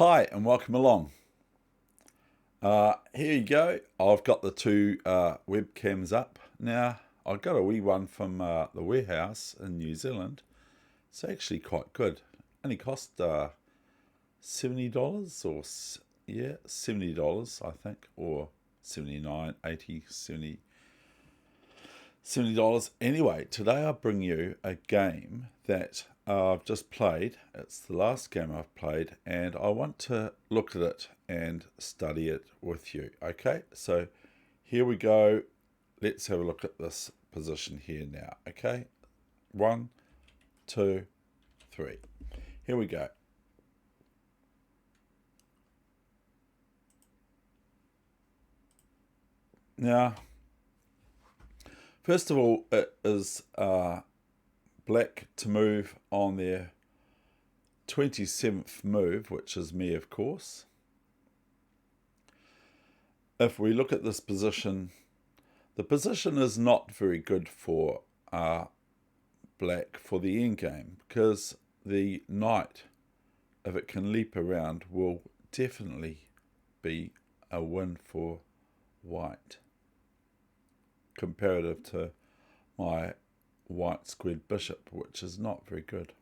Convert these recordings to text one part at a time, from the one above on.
Hi and welcome along. Here you go. I've got the two webcams up now. I got a wee one from the warehouse in New Zealand. It's actually quite good. Only cost $70 or $70 I think, or 79, 80, 70. $70. Anyway, today I bring you a game that I've just played. It's the last game I've played, and I want to look at it and study it with you. Okay, so here we go. Let's have a look at this position here now. Okay, 1, 2, 3. Here we go. Now, first of all, it is black to move on their 27th move, which is me, of course. If we look at this position, the position is not very good for black for the endgame, because the knight, if it can leap around, will definitely be a win for white, comparative to my white squared bishop, which is not very good.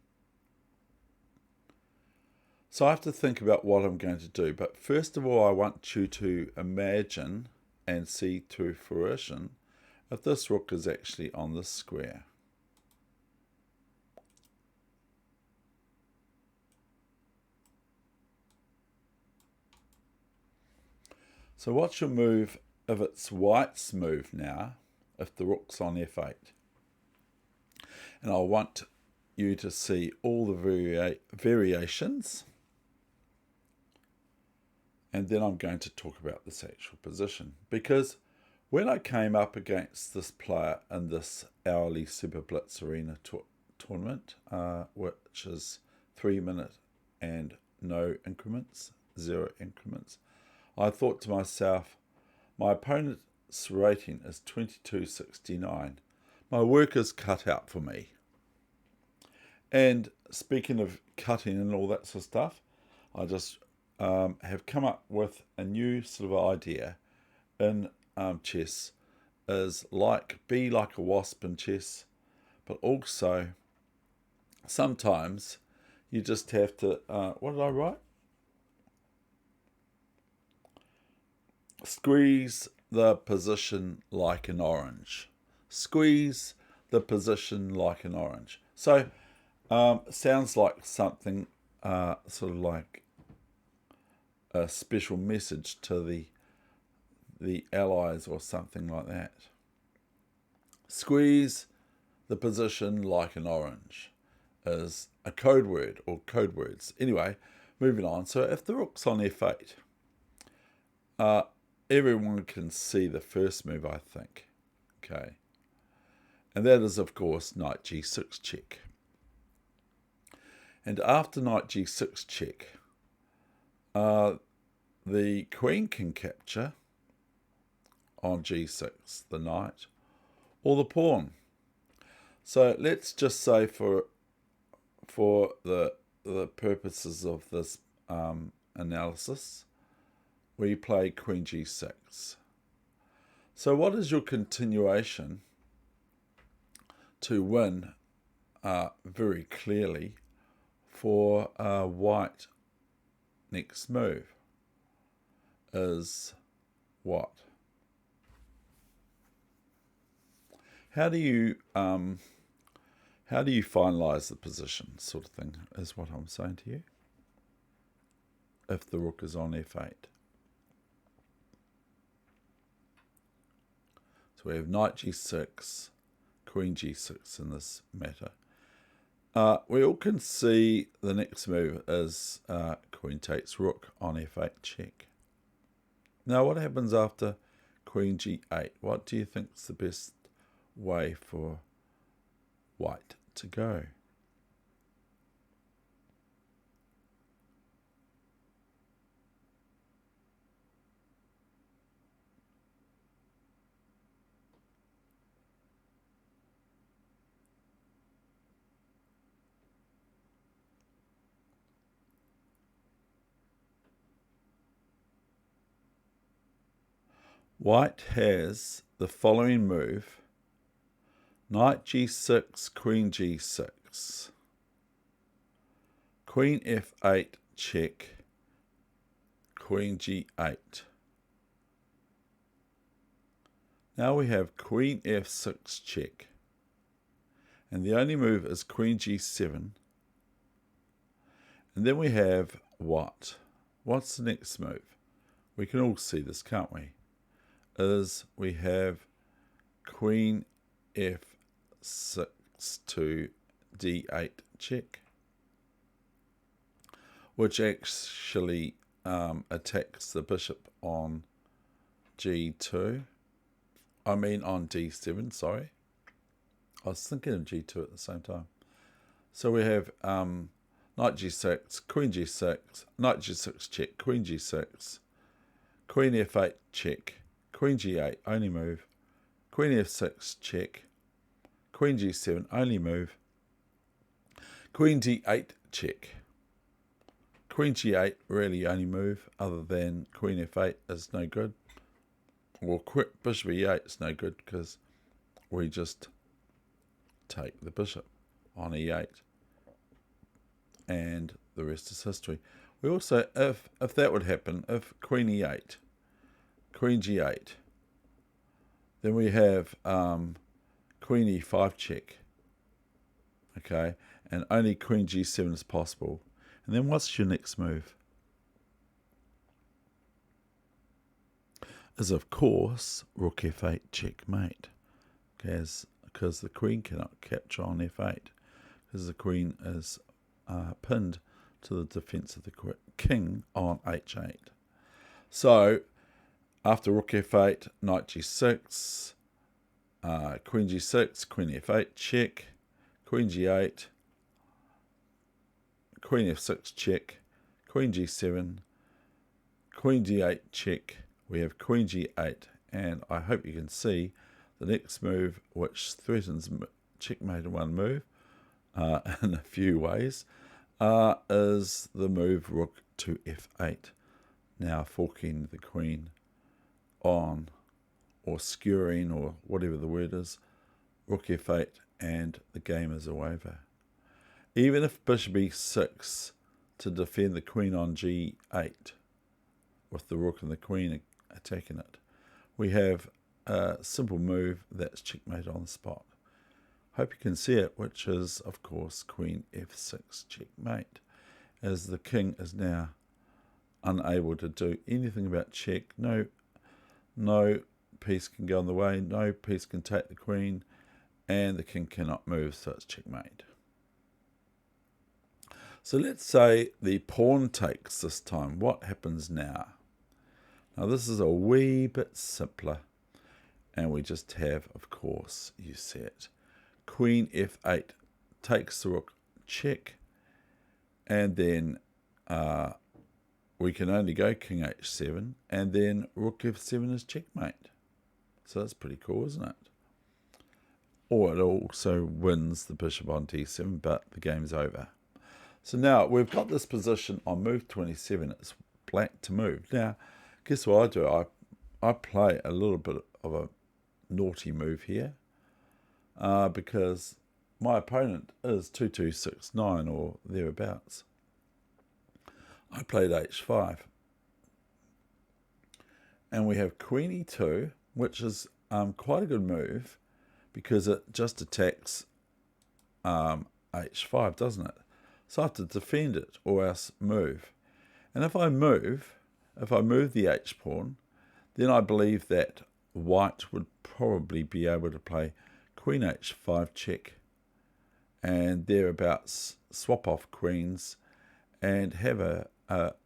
So I have to think about what I'm going to do. But first of all, I want you to imagine and see to fruition if this rook is actually on this square. So what's your move if it's white's move now, if the rook's on f8? And I want you to see all the variations. And then I'm going to talk about this actual position. Because when I came up against this player in this hourly Super Blitz Arena tournament, which is 3 minute and no increments, 0 increments, I thought to myself, my opponent's rating is 22.69. My work is cut out for me. And speaking of cutting and all that sort of stuff, I just have come up with a new sort of idea in chess, is be like a wasp in chess, but also sometimes you just have to, what did I write? Squeeze the position like an orange. Squeeze the position like an orange. So sounds like something sort of like a special message to the allies or something like that. Squeeze the position like an orange is a code word or code words. Anyway, moving on. So if the rook's on f8, everyone can see the first move, I think. Okay. And that is, of course, knight g6 check. And after knight g6 check, the queen can capture on g6, the knight, or the pawn. So let's just say for the purposes of this analysis, we play queen g6. So what is your continuation to win very clearly for white next move is what? How do you finalize the position, sort of thing, is what I'm saying to you, if the rook is on f8. So we have knight g6, queen g6 in this matter. We all can see the next move is queen takes rook on f8 check. Now what happens after queen g8? What do you think is the best way for white to go? White has the following move: knight g6, queen g6, queen f8 check, queen g8. Now we have queen f6 check, and the only move is queen g7. And then we have what? What's the next move? We can all see this, can't we? Is we have queen f6 to d8 check, which actually attacks the bishop on g2. I mean on d7, sorry. I was thinking of g2 at the same time. So we have knight g6, queen g6, knight g6 check, queen g6, queen f8 check, queen g8, only move, queen f6 check, queen g7, only move, queen d8 check, queen g8, really only move, other than queen f8 is no good. Well, bishop e8 is no good because we just take the bishop on e8, and the rest is history. We also, if that would happen, if queen e8, queen g8, then we have queen e5 check, okay, and only queen g7 is possible. And then what's your next move? Is, of course, rook f8 checkmate, because the queen cannot capture on f8, because the queen is pinned to the defense of the king on h8. So after rook f8, knight g6, queen g6, queen f8 check, queen g8, queen f6 check, queen g7, queen d8 check. We have queen g8, and I hope you can see the next move, which threatens checkmate in one move, in a few ways, is the move rook to f8. Now forking the queen on, or skewering, or whatever the word is, rook f8, and the game is over. Even if bishop e6 to defend the queen on g8, with the rook and the queen attacking it, we have a simple move that's checkmate on the spot. Hope you can see it, which is, of course, queen f6 checkmate, as the king is now unable to do anything about check. No piece can go on the way, no piece can take the queen, and the king cannot move, so it's checkmate. So let's say the pawn takes this time. What happens now? Now this is a wee bit simpler, and we just have, of course, you see it, queen f8 takes the rook check, and then we can only go king h7, and then rook f7 is checkmate. So that's pretty cool, isn't it? Or it also wins the bishop on d7, but the game's over. So now we've got this position on move 27. It's black to move. Now, guess what I do? I play a little bit of a naughty move here, because my opponent is 2269 or thereabouts. I played h5, and we have queen e2, which is quite a good move because it just attacks h5, doesn't it? So I have to defend it or else move. And if I move the h pawn, then I believe that white would probably be able to play queen h5 check, and thereabouts swap off queens and have a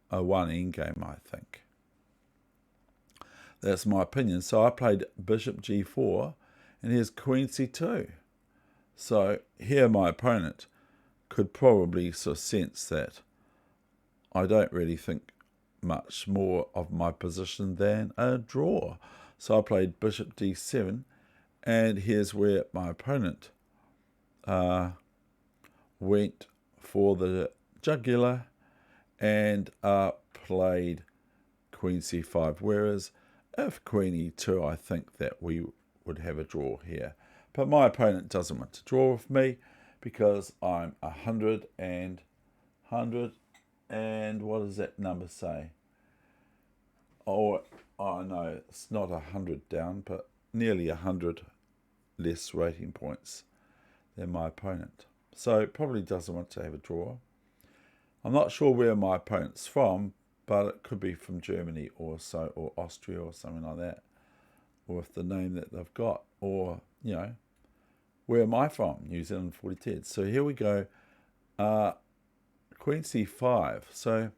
one endgame, I think. That's my opinion. So I played bishop g4, and here's queen c2. So here my opponent could probably sort of sense that I don't really think much more of my position than a draw. So I played bishop d7, and here's where my opponent went for the jugular and played queen c5, whereas If queen e2, I think that we would have a draw here. But my opponent doesn't want to draw with me because I'm 100 and what does that number say? Oh, no, it's not 100 down, but nearly 100 less rating points than my opponent. So probably doesn't want to have a draw. I'm not sure where my opponent's from, but it could be from Germany or Austria or something like that, or with the name that they've got, or, you know, where am I from? New Zealand 40 So here we go. Queen c5. So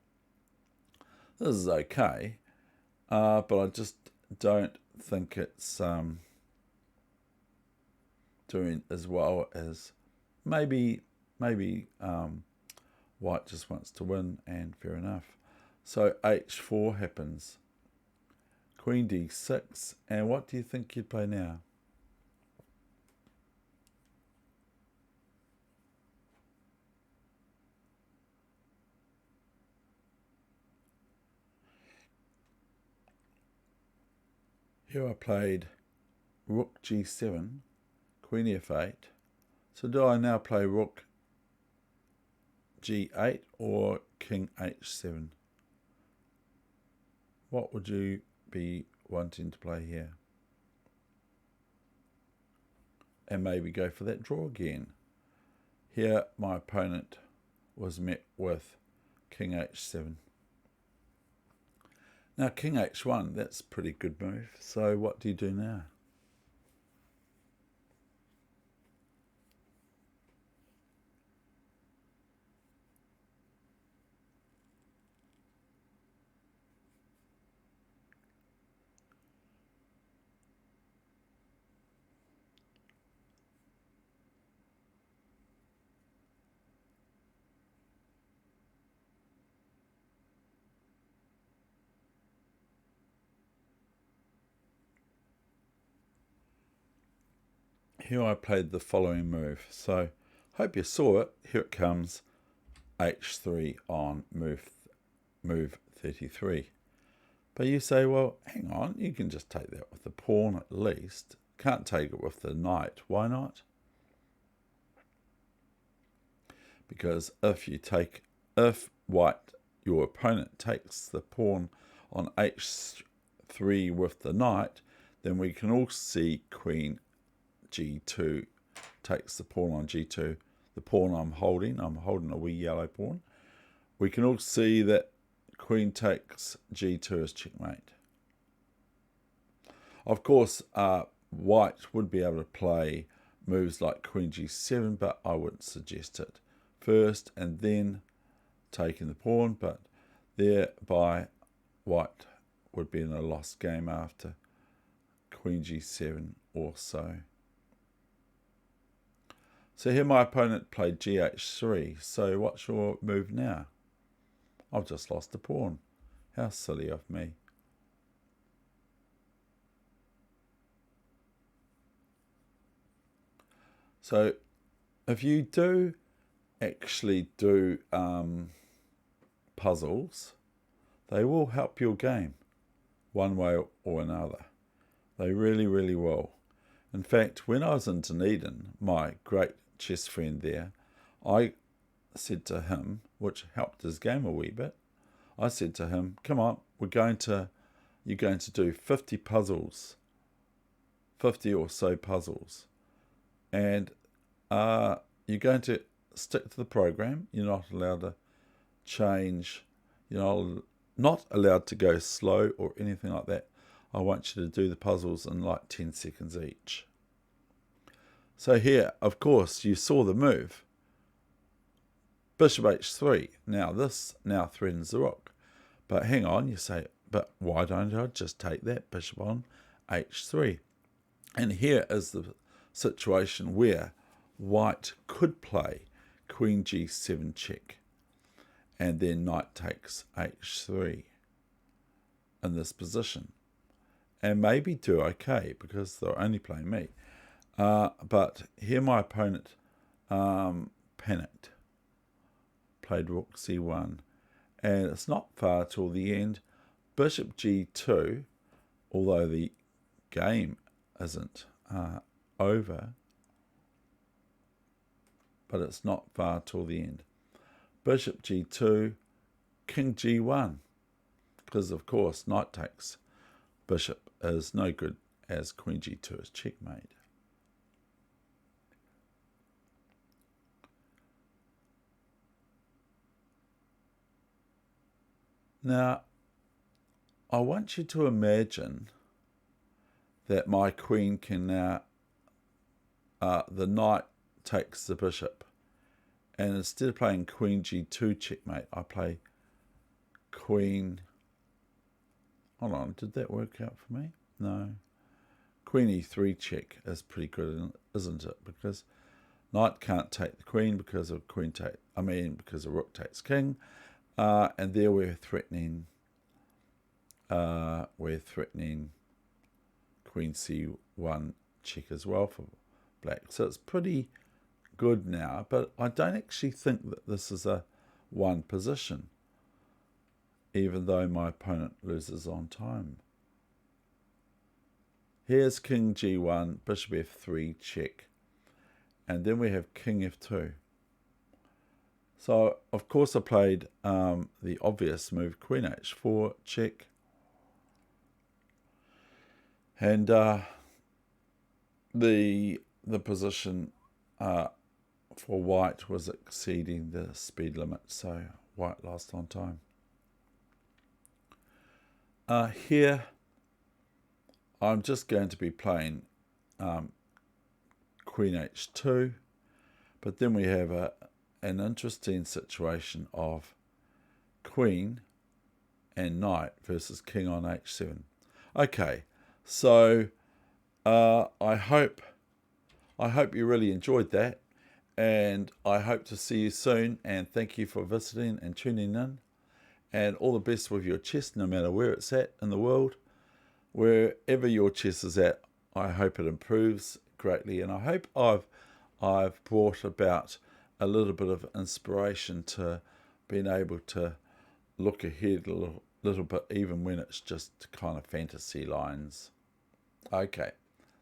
this is okay, but I just don't think it's doing as well as maybe white just wants to win, and fair enough. So h4 happens. Queen d6, and what do you think you'd play now? Here I played rook g7, queen f8. So do I now play rook g8 or king h7? What would you be wanting to play here? And maybe go for that draw again. Here my opponent was met with king h7. Now king h1, that's a pretty good move. So what do you do now? Here I played the following move. So hope you saw it. Here it comes, h3 on move 33. But you say, well, hang on, you can just take that with the pawn at least. Can't take it with the knight. Why not? Because if your opponent takes the pawn on h3 with the knight, then we can all see queen g2 takes the pawn on g2. The pawn I'm holding a wee yellow pawn. We can all see that queen takes g2 as checkmate. Of course, white would be able to play moves like queen g7, but I wouldn't suggest it. First and then taking the pawn, but thereby white would be in a lost game after queen g7 also. So here my opponent played gh3. So what's your move now? I've just lost a pawn. How silly of me. So if you do actually do puzzles, they will help your game one way or another. They really, really will. In fact, when I was in Dunedin, my great chess friend there, I said to him, which helped his game a wee bit, I said to him, come on, you're going to do 50 puzzles, 50 or so puzzles, and you're going to stick to the program. You're not allowed to change. You're not allowed to go slow or anything like that. I want you to do the puzzles in like 10 seconds each. So here, of course, you saw the move. Bishop h3. Now this now threatens the rook. But hang on, you say, but why don't I just take that bishop on h3? And here is the situation where white could play queen g7 check, and then knight takes h3 in this position, and maybe do okay because they're only playing me. But here my opponent panicked, played rook c1, and it's not far till the end. Bishop g2, although the game isn't over, but it's not far till the end. Bishop g2, king g1, because of course knight takes bishop is no good as queen g2 is checkmate. Now, I want you to imagine that my queen can now, the knight takes the bishop, and instead of playing queen g2 checkmate, I play queen, hold on, did that work out for me? No. Queen e3 check is pretty good, isn't it? Because knight can't take the queen because of because of rook takes king, and there we're threatening queen c1 check as well for black. So it's pretty good now, but I don't actually think that this is a one position, even though my opponent loses on time. Here's king g1, bishop f3 check, and then we have king f2. So of course I played the obvious move, queen h4 check, and the position for white was exceeding the speed limit, so white lost on time. Here I'm just going to be playing queen h2, but then we have an interesting situation of queen and knight versus king on h7. Okay, so I hope you really enjoyed that, and I hope to see you soon, and thank you for visiting and tuning in, and all the best with your chess, no matter where it's at in the world. Wherever your chess is at, I hope it improves greatly, and I hope I've brought about a little bit of inspiration to being able to look ahead a little bit, even when it's just kind of fantasy lines. Okay,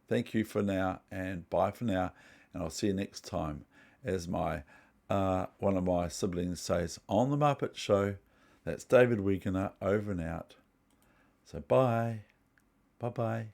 thank you for now, and bye for now, and I'll see you next time. As my one of my siblings says on the Muppet Show, that's David Wegener, over and out. So bye. Bye-bye.